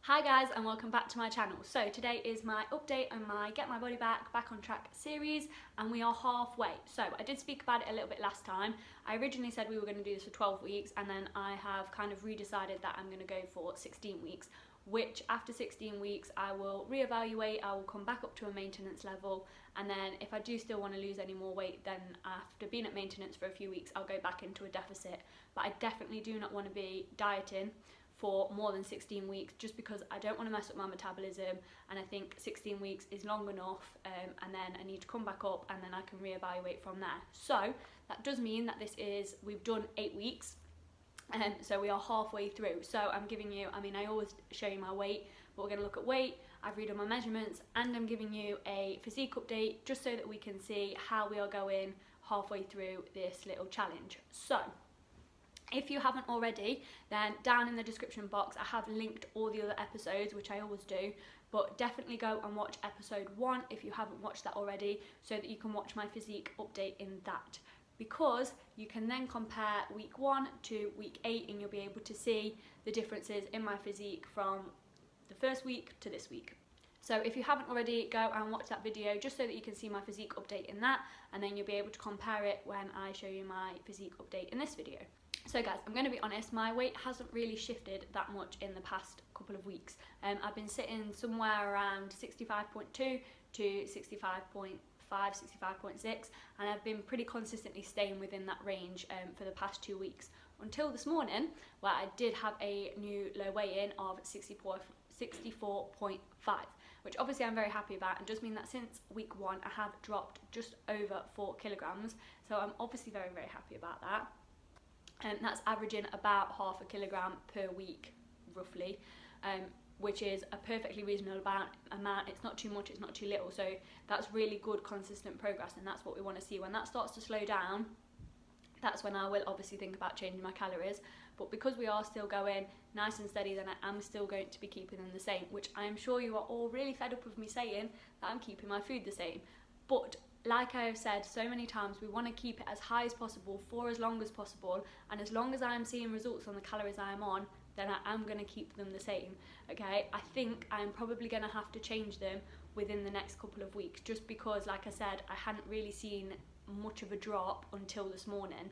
Hi guys and welcome back to my channel. So today is my update on my Get My Body Back on Track series and we are halfway. So I did speak about it a little bit last time. I originally said we were going to do this for 12 weeks and then I have kind of redecided that I'm going to go for 16 weeks, which after 16 weeks I will reevaluate, I will come back up to a maintenance level, and then if I do still want to lose any more weight, then after being at maintenance for a few weeks I'll go back into a deficit. But I definitely do not want to be dieting for more than 16 weeks just because I don't want to mess up my metabolism, and I think 16 weeks is long enough, and then I need to come back up and then I can reevaluate from there. So that does mean that we've done 8 weeks, so we are halfway through. So I'm giving you, I always show you my weight, but we're going to look at weight, I've read all my measurements, and I'm giving you a physique update just so that we can see how we are going halfway through this little challenge. So if you haven't already, then down in the description box I have linked all the other episodes, which I always do, but definitely go and watch episode 1 if you haven't watched that already, so that you can watch my physique update in that, because you can then compare week 1 to week 8 and you'll be able to see the differences in my physique from the first week to this week. So if you haven't already, go and watch that video just so that you can see my physique update in that, and then you'll be able to compare it when I show you my physique update in this video. So guys, I'm going to be honest, my weight hasn't really shifted that much in the past couple of weeks. I've been sitting somewhere around 65.2 to 65.5, 65.6, and I've been pretty consistently staying within that range for the past 2 weeks. Until this morning, where I did have a new low weigh-in of 64.5, which obviously I'm very happy about, and does mean that since week 1 I have dropped just over 4 kilograms. So I'm obviously very, very happy about that. And that's averaging about half a kilogram per week, roughly, which is a perfectly reasonable amount. It's not too much, it's not too little, so that's really good consistent progress, and that's what we want to see. When that starts to slow down, that's when I will obviously think about changing my calories. But because we are still going nice and steady, then I am still going to be keeping them the same, which I am sure you are all really fed up with me saying that I'm keeping my food the same. But like I have said so many times, we want to keep it as high as possible for as long as possible, and as long as I am seeing results on the calories I am on, then I am going to keep them the same. Okay, I think I'm probably going to have to change them within the next couple of weeks, just because, like I said, I hadn't really seen much of a drop until this morning.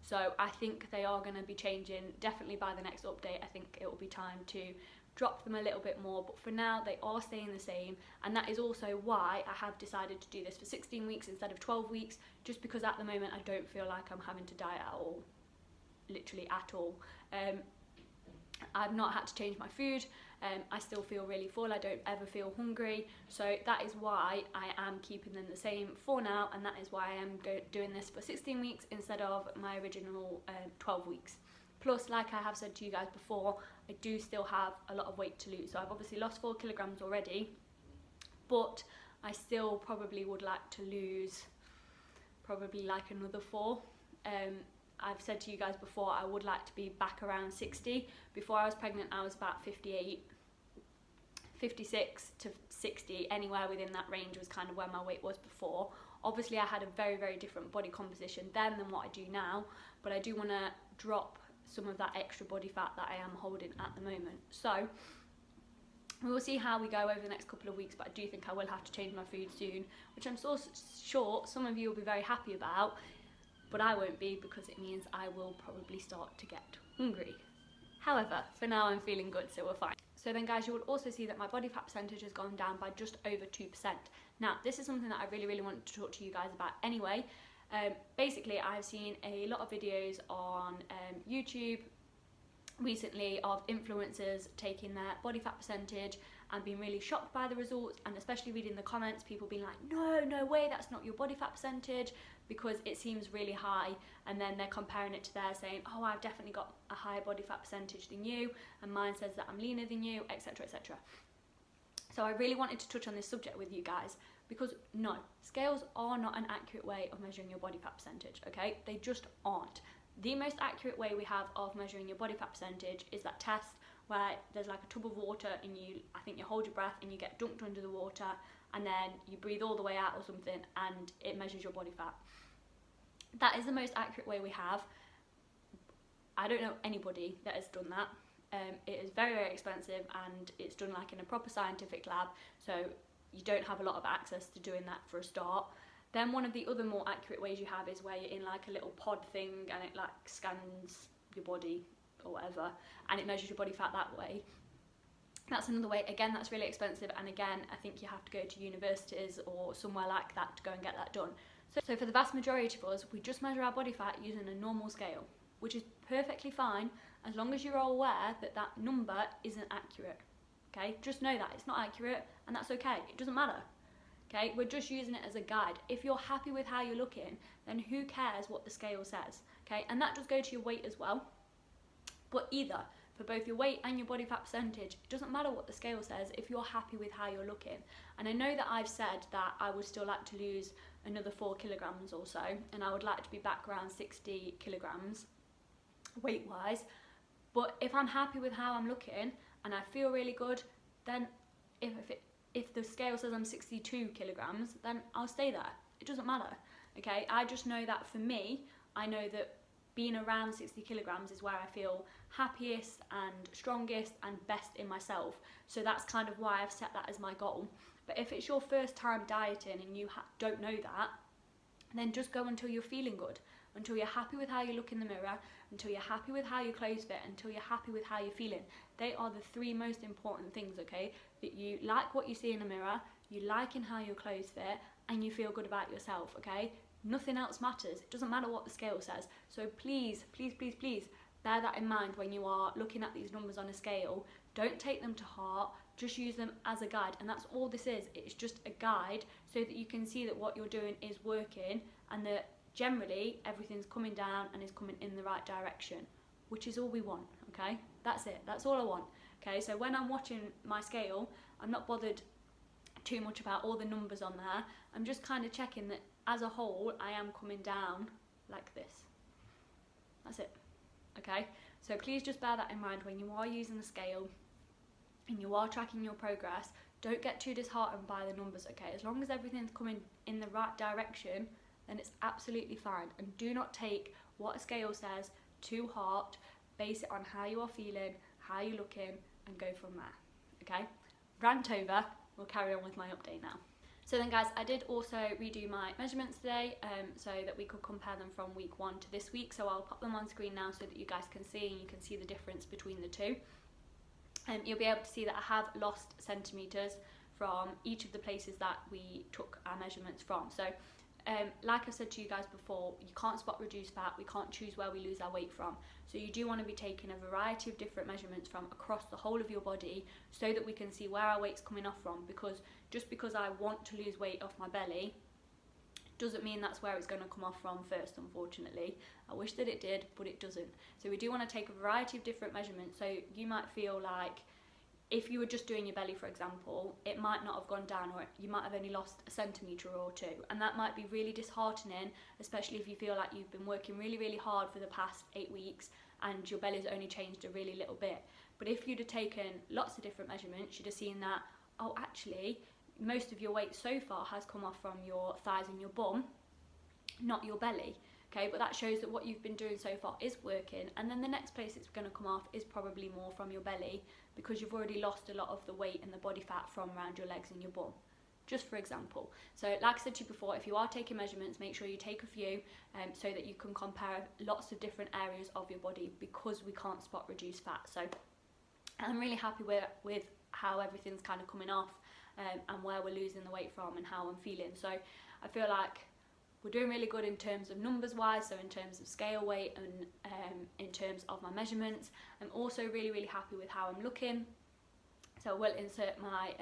So I think they are going to be changing definitely by the next update. I think it will be time to drop them a little bit more, but for now they are staying the same, and that is also why I have decided to do this for 16 weeks instead of 12 weeks, just because at the moment I don't feel like I'm having to diet at all, literally at all. I've not had to change my food, I still feel really full, I don't ever feel hungry, so that is why I am keeping them the same for now, and that is why I am doing this for 16 weeks instead of my original 12 weeks. Plus, like I have said to you guys before, I do still have a lot of weight to lose. So I've obviously lost 4 kilograms already, but I still probably would like to lose probably like another 4. I've said to you guys before, I would like to be back around 60. Before I was pregnant, I was about 58, 56 to 60, anywhere within that range was kind of where my weight was before. Obviously, I had a very, very different body composition then than what I do now, but I do want to drop some of that extra body fat that I am holding at the moment. So we will see how we go over the next couple of weeks, but I do think I will have to change my food soon, which I'm so sure some of you will be very happy about, but I won't be, because it means I will probably start to get hungry. However, for now I'm feeling good, so we're fine. So then guys, you will also see that my body fat percentage has gone down by just over 2%. Now, this is something that I really, really wanted to talk to you guys about anyway. Basically, I've seen a lot of videos on YouTube recently of influencers taking their body fat percentage and being really shocked by the results, and especially reading the comments, people being like, no way, that's not your body fat percentage, because it seems really high, and then they're comparing it to theirs, saying, oh, I've definitely got a higher body fat percentage than you, and mine says that I'm leaner than you, etc, etc. So I really wanted to touch on this subject with you guys, because no, scales are not an accurate way of measuring your body fat percentage, okay? They just aren't. The most accurate way we have of measuring your body fat percentage is that test where there's like a tub of water, and I think you hold your breath and you get dunked under the water, and then you breathe all the way out or something, and it measures your body fat. That is the most accurate way we have. I don't know anybody that has done that. It is very, very expensive, and it's done like in a proper scientific lab, so you don't have a lot of access to doing that for a start. Then one of the other more accurate ways you have is where you're in like a little pod thing, and it like scans your body or whatever, and it measures your body fat that way. That's another way. Again, that's really expensive, and again, I think you have to go to universities or somewhere like that to go and get that done. So for the vast majority of us, we just measure our body fat using a normal scale, which is perfectly fine as long as you're all aware that that number isn't accurate. Okay, just know that it's not accurate, and that's okay. It doesn't matter. Okay, we're just using it as a guide. If you're happy with how you're looking, then who cares what the scale says? Okay, and that does go to your weight as well. But either for both your weight and your body fat percentage, it doesn't matter what the scale says if you're happy with how you're looking. And I know that I've said that I would still like to lose another 4 kilograms or so, and I would like to be back around 60 kilograms weight wise. But if I'm happy with how I'm looking and I feel really good, then if the scale says I'm 62 kilograms, then I'll stay there. It doesn't matter. Okay, I just know that for me, I know that being around 60 kilograms is where I feel happiest and strongest and best in myself. So that's kind of why I've set that as my goal. But if it's your first time dieting and you don't know that, then just go until you're feeling good, until you're happy with how you look in the mirror, until you're happy with how your clothes fit, until you're happy with how you're feeling. They are the 3 most important things, okay? That you like what you see in the mirror, you like in how your clothes fit, and you feel good about yourself, okay? Nothing else matters. It doesn't matter what the scale says. So please, please, please, please bear that in mind when you are looking at these numbers on a scale. Don't take them to heart. Just use them as a guide. And that's all this is. It's just a guide so that you can see that what you're doing is working, and that generally everything's coming down and is coming in the right direction, which is all we want, okay? That's it. That's all I want, okay? So when I'm watching my scale, I'm not bothered too much about all the numbers on there. I'm just kind of checking that as a whole I am coming down like this. That's it, okay? So please just bear that in mind when you are using the scale and you are tracking your progress. Don't get too disheartened by the numbers, okay? As long as everything's coming in the right direction, then it's absolutely fine. And do not take what a scale says to heart. Base it on how you are feeling, how you're looking, and go from there, okay? Rant over. We'll carry on with my update now. So then guys, I did also redo my measurements today so that we could compare them from week 1 to this week. So I'll pop them on screen now so that you guys can see, and you can see the difference between the two. You'll be able to see that I have lost centimetres from each of the places that we took our measurements from. So like I said to you guys before, you can't spot reduce fat, we can't choose where we lose our weight from. So you do want to be taking a variety of different measurements from across the whole of your body so that we can see where our weight's coming off from, because just because I want to lose weight off my belly doesn't mean that's where it's going to come off from first, unfortunately. I wish that it did, but it doesn't. So we do want to take a variety of different measurements. So you might feel like if you were just doing your belly, for example, it might not have gone down, or you might have only lost a centimetre or 2, and that might be really disheartening, especially if you feel like you've been working really, really hard for the past 8 weeks and your belly's only changed a really little bit. But if you'd have taken lots of different measurements, you'd have seen that, oh, actually, most of your weight so far has come off from your thighs and your bum, not your belly. Okay, but that shows that what you've been doing so far is working, and then the next place it's going to come off is probably more from your belly, because you've already lost a lot of the weight and the body fat from around your legs and your bum, just for example. So like I said to you before, if you are taking measurements, make sure you take a few so that you can compare lots of different areas of your body, because we can't spot reduce fat. So I'm really happy with how everything's kind of coming off and where we're losing the weight from and how I'm feeling. So I feel like we're doing really good in terms of numbers wise, so in terms of scale weight and in terms of my measurements. I'm also really, really happy with how I'm looking. So I will insert my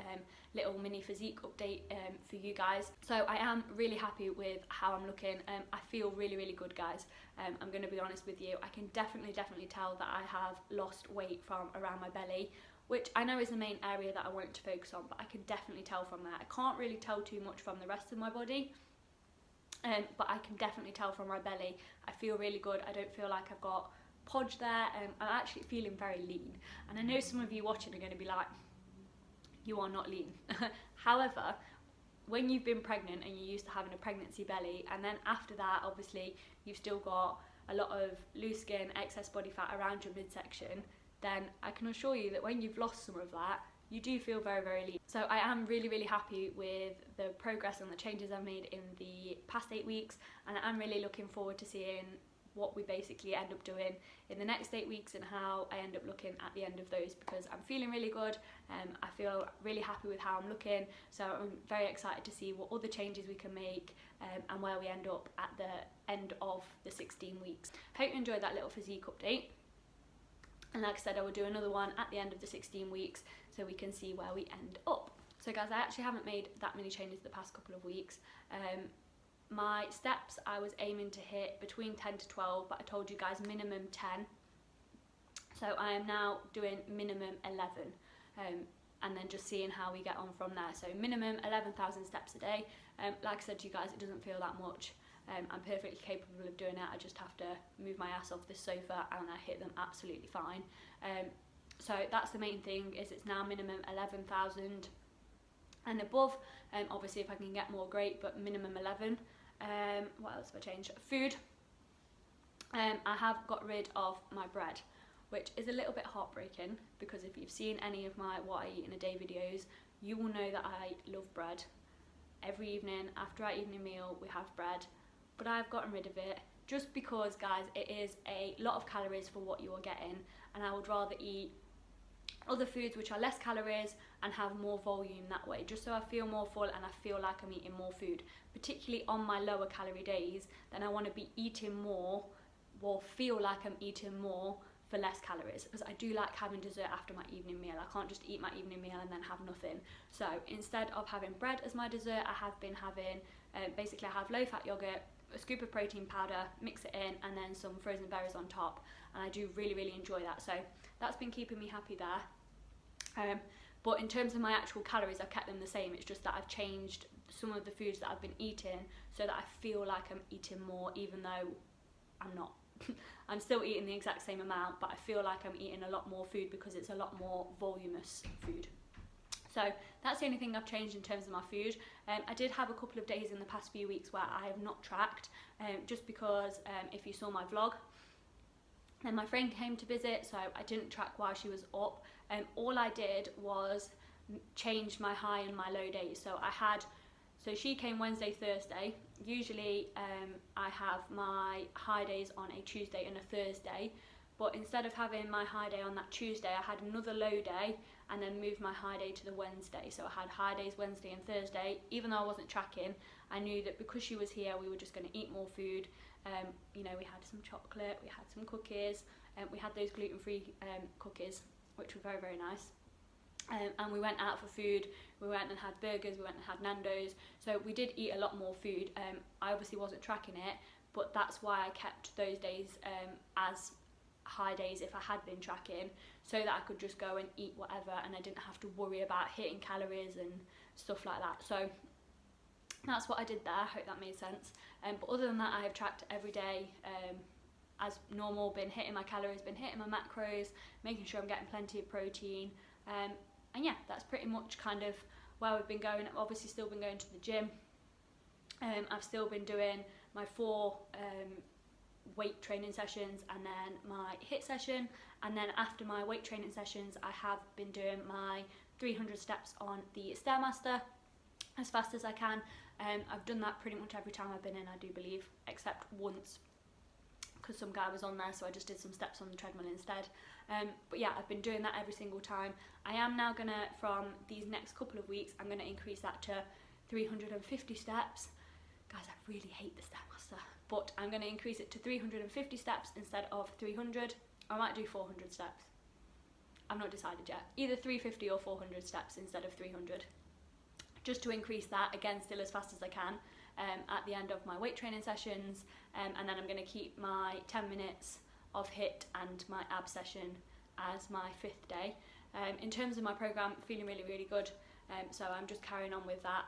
little mini physique update for you guys. So I am really happy with how I'm looking. I feel really, really good, guys. I'm going to be honest with you. I can definitely tell that I have lost weight from around my belly, which I know is the main area that I want to focus on, but I can definitely tell from that. I can't really tell too much from the rest of my body, but I can definitely tell from my belly. I feel really good. I don't feel like I've got podge there. I'm actually feeling very lean. And I know some of you watching are going to be like, you are not lean. However, when you've been pregnant and you're used to having a pregnancy belly, and then after that, obviously, you've still got a lot of loose skin, excess body fat around your midsection, then I can assure you that when you've lost some of that, you do feel very, very lean. So I am really, really happy with the progress and the changes I've made in the past 8 weeks, and I'm really looking forward to seeing what we basically end up doing in the next 8 weeks and how I end up looking at the end of those, because I'm feeling really good. I feel really happy with how I'm looking, so I'm very excited to see what other changes we can make and where we end up at the end of the 16 weeks. Hope you enjoyed that little physique update, and like I said, I will do another one at the end of the 16 weeks so we can see where we end up. So guys, I actually haven't made that many changes the past couple of weeks. My steps I was aiming to hit between 10 to 12, but I told you guys minimum 10. So I am now doing minimum 11, and then just seeing how we get on from there. So minimum 11,000 steps a day. Like I said to you guys, it doesn't feel that much. I'm perfectly capable of doing it. I just have to move my ass off this sofa and I hit them absolutely fine. So that's the main thing, is it's now minimum 11,000 and above. Obviously if I can get more, great, but minimum 11. What else have I changed? Food. I have got rid of my bread, which is a little bit heartbreaking, because if you've seen any of my what I eat in a day videos, you will know that I love bread. Every evening after our evening meal we have bread, but I've gotten rid of it just because, guys, it is a lot of calories for what you are getting, and I would rather eat other foods which are less calories and have more volume that way, just so I feel more full and I feel like I'm eating more food. Particularly on my lower calorie days, then I want to be eating more, or feel like I'm eating more for less calories, because I do like having dessert after my evening meal. I can't just eat my evening meal and then have nothing. So instead of having bread as my dessert, I have been having, basically I have low fat yogurt, a scoop of protein powder, mix it in, and then some frozen berries on top, and I do really, really enjoy that. So that's been keeping me happy there. But in terms of my actual calories, I've kept them the same. It's just that I've changed some of the foods that I've been eating so that I feel like I'm eating more, even though I'm not. I'm still eating the exact same amount, but I feel like I'm eating a lot more food because it's a lot more voluminous food. So that's the only thing I've changed in terms of my food. I did have a couple of days in the past few weeks where I have not tracked, just because if you saw my vlog, then my friend came to visit, so I didn't track while she was up. All I did was change my high and my low days. So she came Wednesday, Thursday. Usually I have my high days on a Tuesday and a Thursday, but instead of having my high day on that Tuesday, I had another low day and then moved my high day to the Wednesday. So I had high days Wednesday and Thursday. Even though I wasn't tracking, I knew that because she was here, we were just going to eat more food. You know, we had some chocolate, we had some cookies, we had those gluten-free cookies, which were very, very nice. And we went out for food. We went and had burgers, we went and had Nando's. So we did eat a lot more food. I obviously wasn't tracking it, but that's why I kept those days as high days if I had been tracking, so that I could just go and eat whatever and I didn't have to worry about hitting calories and stuff like that. So that's what I did there. I hope that made sense. But other than that, I have tracked every day as normal, been hitting my calories, been hitting my macros, making sure I'm getting plenty of protein. And yeah, that's pretty much kind of where we've been going. I've obviously still been going to the gym. I've still been doing my 4 weight training sessions and then my HIIT session, and then after my weight training sessions I have been doing my 300 steps on the Stairmaster as fast as I can. I've done that pretty much every time I've been in, I do believe, except once because some guy was on there, so I just did some steps on the treadmill instead. But yeah, I've been doing that every single time. I am now gonna, from these next couple of weeks, I'm gonna increase that to 350 steps. Guys, I really hate the Stairmaster, but I'm gonna increase it to 350 steps instead of 300. I might do 400 steps. I've not decided yet. Either 350 or 400 steps instead of 300. Just to increase that, again, still as fast as I can, at the end of my weight training sessions, and then I'm going to keep my 10 minutes of HIIT and my ab session as my 5th day. In terms of my programme, feeling really, really good, so I'm just carrying on with that.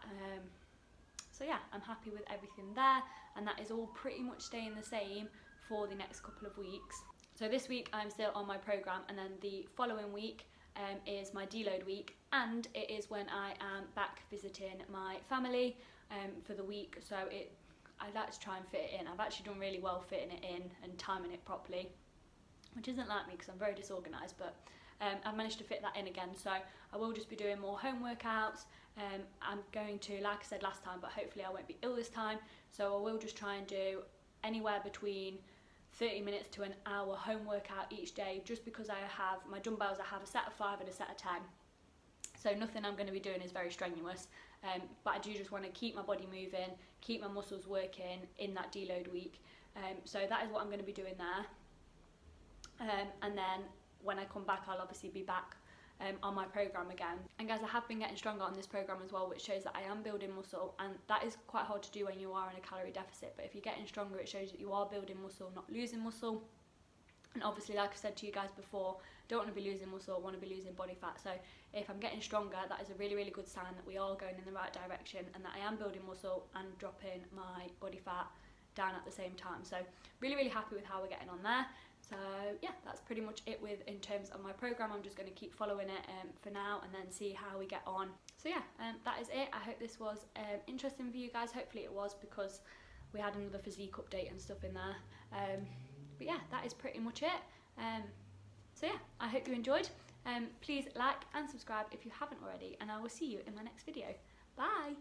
So yeah, I'm happy with everything there, and that is all pretty much staying the same for the next couple of weeks. So this week I'm still on my programme, and then the following week is my deload week, and it is when I am back visiting my family for the week. So I'd like to try and fit it in. I've actually done really well fitting it in and timing it properly. which isn't like me because I'm very disorganised, but I've managed to fit that in again. So I will just be doing more home workouts. I'm going to, like I said last time, but hopefully I won't be ill this time, so I will just try and do anywhere between 30 minutes to an hour home workout each day, just because I have my dumbbells. I have a set of 5 and a set of 10, so nothing I'm going to be doing is very strenuous, but I do just want to keep my body moving, keep my muscles working in that deload week. So that is what I'm going to be doing there, and then when I come back I'll obviously be back on my program again. And guys, I have been getting stronger on this program as well, which shows that I am building muscle, and that is quite hard to do when you are in a calorie deficit, but if you're getting stronger it shows that you are building muscle, not losing muscle. And obviously, like I said to you guys before, don't want to be losing muscle, I want to be losing body fat. So if I'm getting stronger, that is a really, really good sign that we are going in the right direction and that I am building muscle and dropping my body fat down at the same time. So really, really happy with how we're getting on there. So yeah, that's pretty much it in terms of my program. I'm just going to keep following it for now and then see how we get on. So yeah, that is it. I hope this was interesting for you guys. Hopefully it was, because we had another physique update and stuff in there. But yeah, that is pretty much it. So yeah, I hope you enjoyed. Please like and subscribe if you haven't already, and I will see you in my next video. Bye!